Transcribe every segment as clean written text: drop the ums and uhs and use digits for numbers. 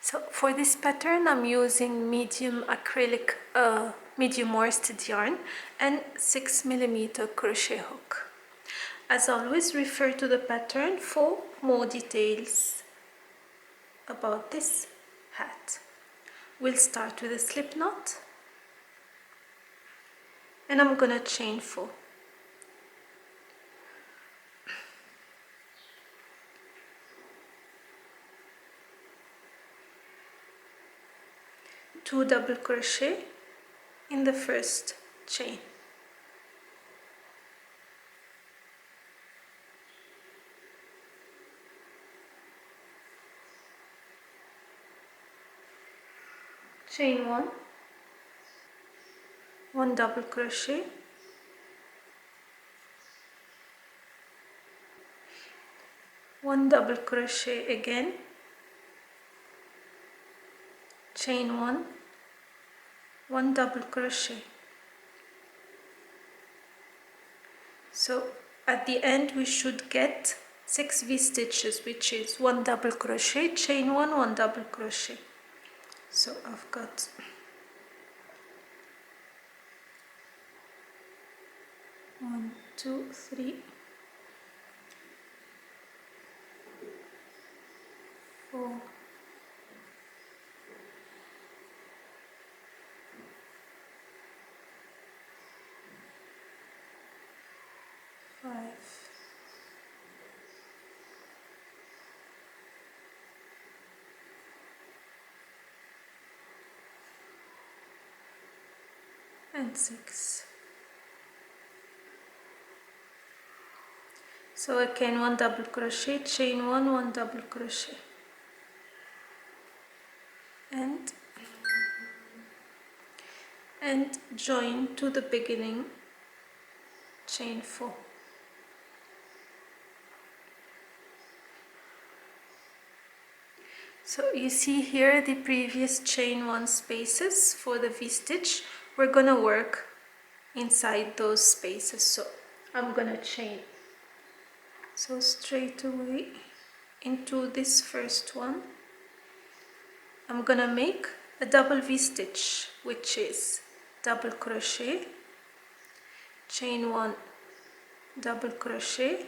So for this pattern I'm using medium acrylic, medium worsted yarn and 6mm crochet hook. As always, refer to the pattern for more details about this hat. We'll start with a slip knot and I'm gonna chain 4. Two double crochet in the first chain. Chain 1, 1 double crochet, 1 double crochet again, chain 1, 1 double crochet. So at the end we should get 6 V-stitches, which is 1 double crochet, chain 1, 1 double crochet. So I've got 1, 2, 3, 4, 5, and 6. So again 1 double crochet, chain 1, 1 double crochet, and join to the beginning, chain 4. So you see here the previous chain 1 spaces for the V-stitch. We're gonna work inside those spaces, so I'm gonna chain. So straight away into this first one, I'm gonna make a double V-stitch, which is double crochet, chain 1, double crochet,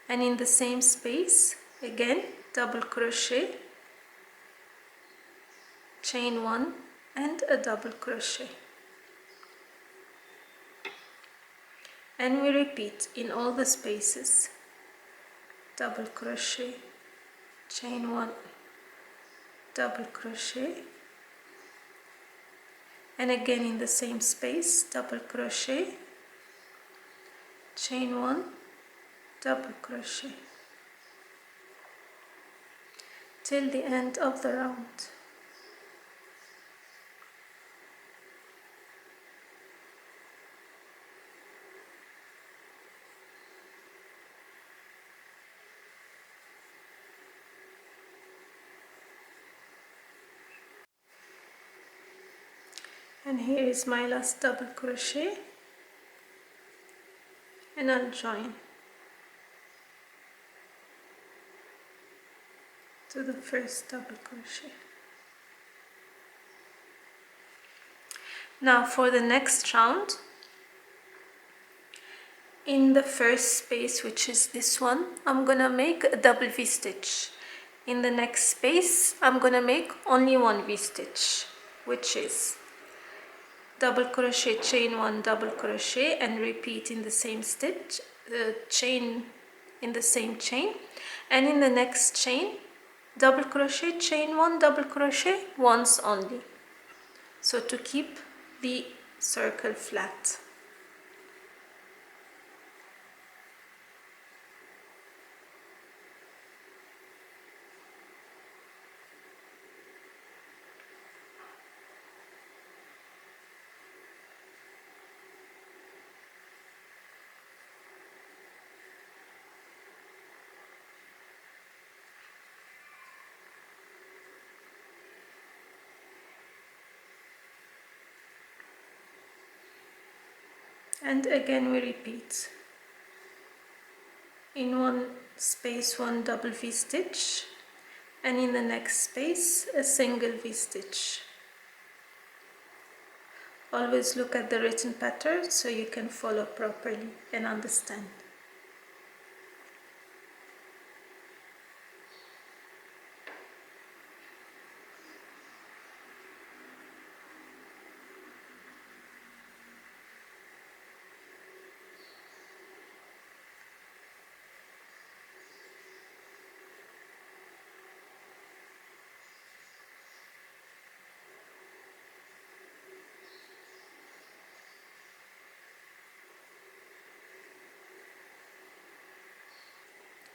and in the same space again double crochet, chain 1 and a double crochet, and we repeat in all the spaces, double crochet, chain 1, double crochet, and again in the same space double crochet, chain 1, double crochet, till the end of the round. And here is my last double crochet, and I'll join to the first double crochet. Now for the next round, in the first space, which is this one, I'm gonna make a double V-stitch. In the next space I'm gonna make only 1 V-stitch, which is double crochet, chain 1, double crochet, and repeat in the same stitch, chain in the same chain, and in the next chain double crochet, chain 1, double crochet once only, so to keep the circle flat. And again we repeat in one space 1 double V-stitch, and in the next space a single V-stitch. Always look at the written pattern so you can follow properly and understand.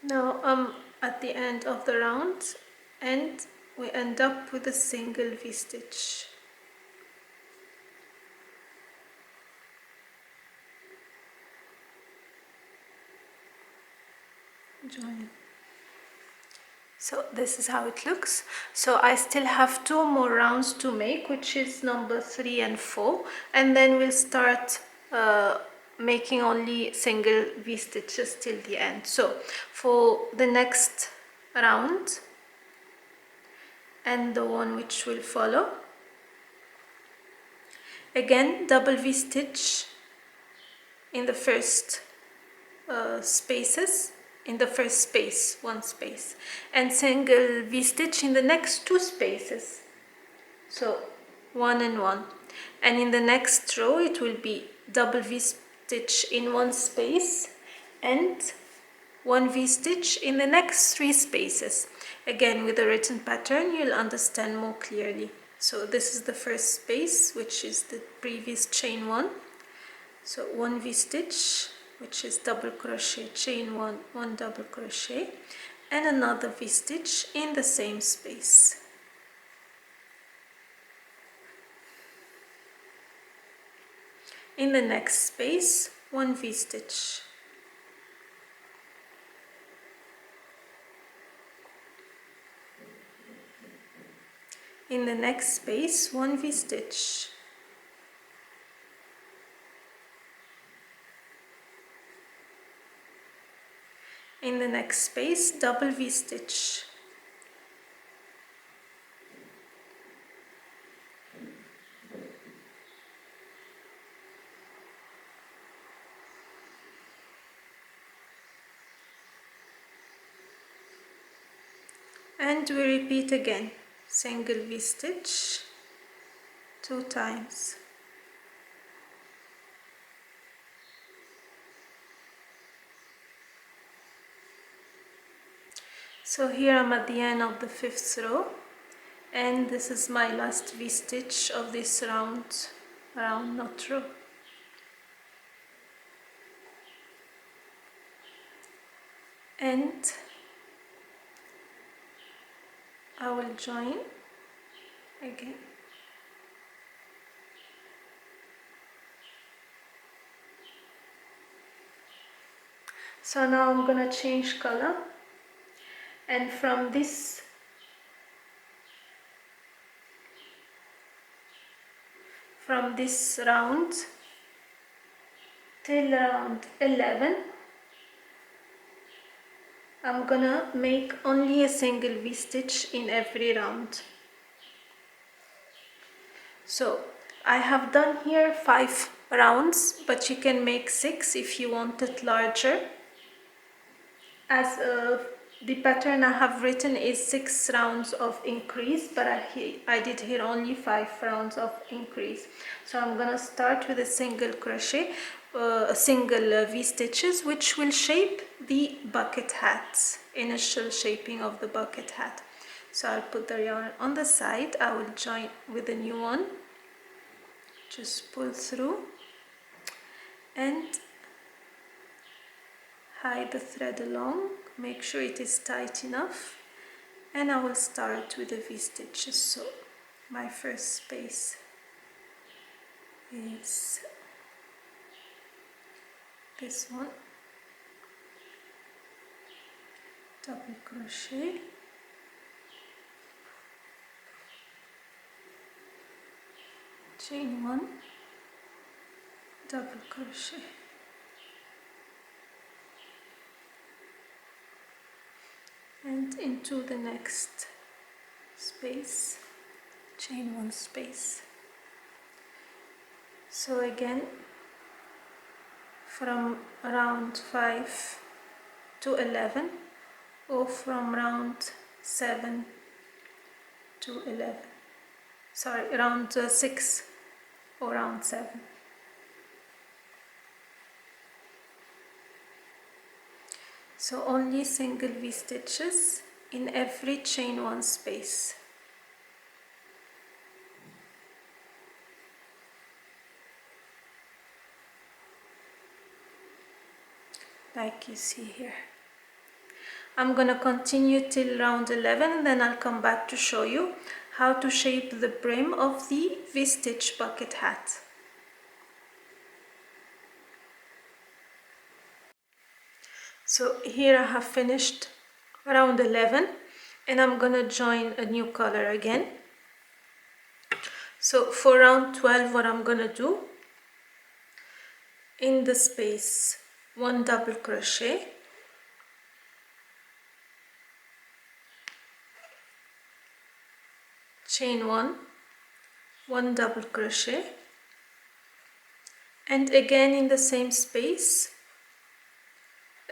Now I'm at the end of the round and we end up with a single V-stitch. Join. So this is how it looks. So I still have 2 more rounds to make, which is number 3 and 4, and then we'll start making only single V-stitches till the end. So for the next round and the one which will follow, again double V-stitch in the first spaces, in the first space, one space, and single V-stitch in the next 2 spaces, so 1 and 1, and in the next row it will be double V-stitch in one space and 1 V-stitch in the next 3 spaces. Again, with the written pattern you'll understand more clearly. So this is the first space, which is the previous chain 1, so 1 V-stitch, which is double crochet, chain 1, 1 double crochet, and another V-stitch in the same space. In the next space, 1 V-stitch. In the next space, 1 V-stitch. In the next space, double V-stitch. And we repeat again, single V-stitch 2 times. So here I'm at the end of the 5th row, and this is my last V-stitch of this round knot row. And I will join again. So now I'm gonna change color, and from this round till round 11 I'm gonna make only a single V-stitch in every round. So I have done here 5 rounds, but you can make 6 if you want it larger. As the pattern I have written is 6 rounds of increase, but I did here only 5 rounds of increase. So I'm gonna start with a single crochet, a single V-stitches, which will shape the bucket hat, initial shaping of the bucket hat. So I'll put the yarn on the side, I will join with a new one, just pull through and hide the thread along, make sure it is tight enough, and I will start with the V-stitches. So my first space is this one, double crochet, chain 1, double crochet, and into the next space, chain 1 space. So again, from round 5 to 11, or from round 7 to 11, sorry, round 6 or round 7. So only single V stitches in every chain 1 space. Like you see here. I'm gonna continue till round 11, then I'll come back to show you how to shape the brim of the V-stitch bucket hat. So here I have finished round 11 and I'm gonna join a new color again. So for round 12, what I'm gonna do, in the space 1 double crochet, chain 1, 1 double crochet, and again in the same space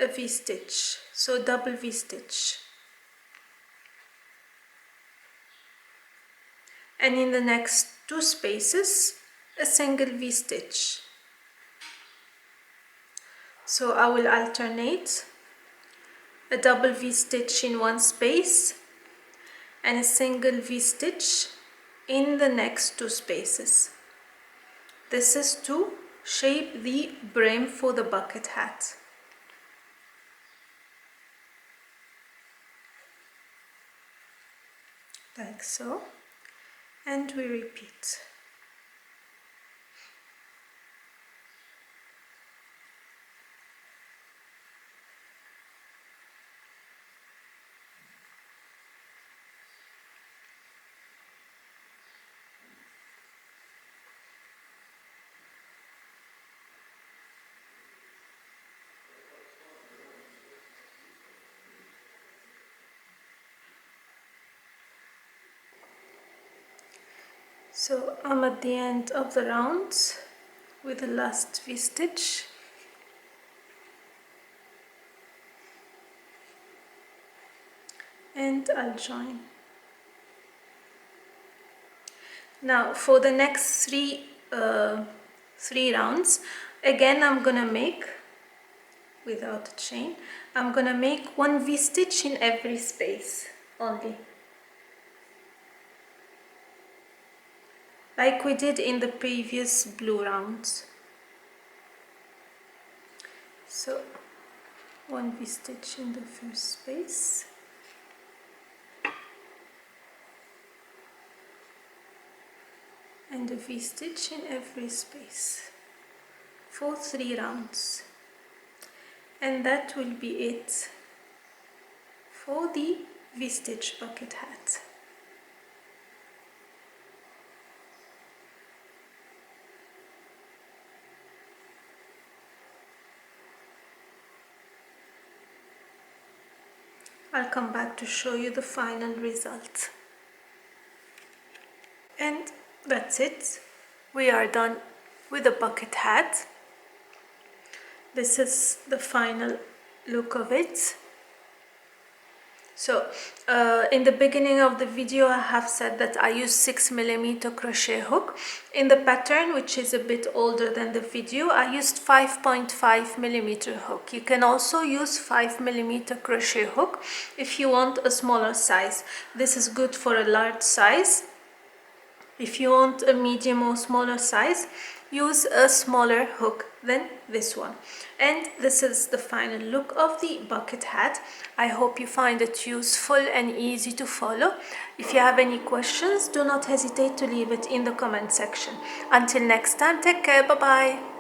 a V-stitch, so double V-stitch, and in the next 2 spaces a single V-stitch. So I will alternate a double V-stitch in 1 space and a single V-stitch in the next 2 spaces. This is to shape the brim for the bucket hat. Like so, and we repeat. So I'm at the end of the round with the last V-stitch. And I'll join. Now for the next three rounds, again I'm gonna make, without a chain, I'm gonna make 1 V-stitch in every space only, like we did in the previous blue rounds. So 1 V-stitch in the first space, and a V-stitch in every space for 3 rounds, and that will be it for the V-stitch bucket hat. I'll come back to show you the final result. And that's it. We are done with the bucket hat. This is the final look of it. So in the beginning of the video I have said that I use 6mm crochet hook. In the pattern, which is a bit older than the video, I used 5.5mm hook. You can also use 5mm crochet hook if you want a smaller size. This is good for a large size. If you want a medium or smaller size, use a smaller hook than this one. And this is the final look of the bucket hat. I hope you find it useful and easy to follow. If you have any questions, do not hesitate to leave it in the comment section. Until next time, take care, bye bye.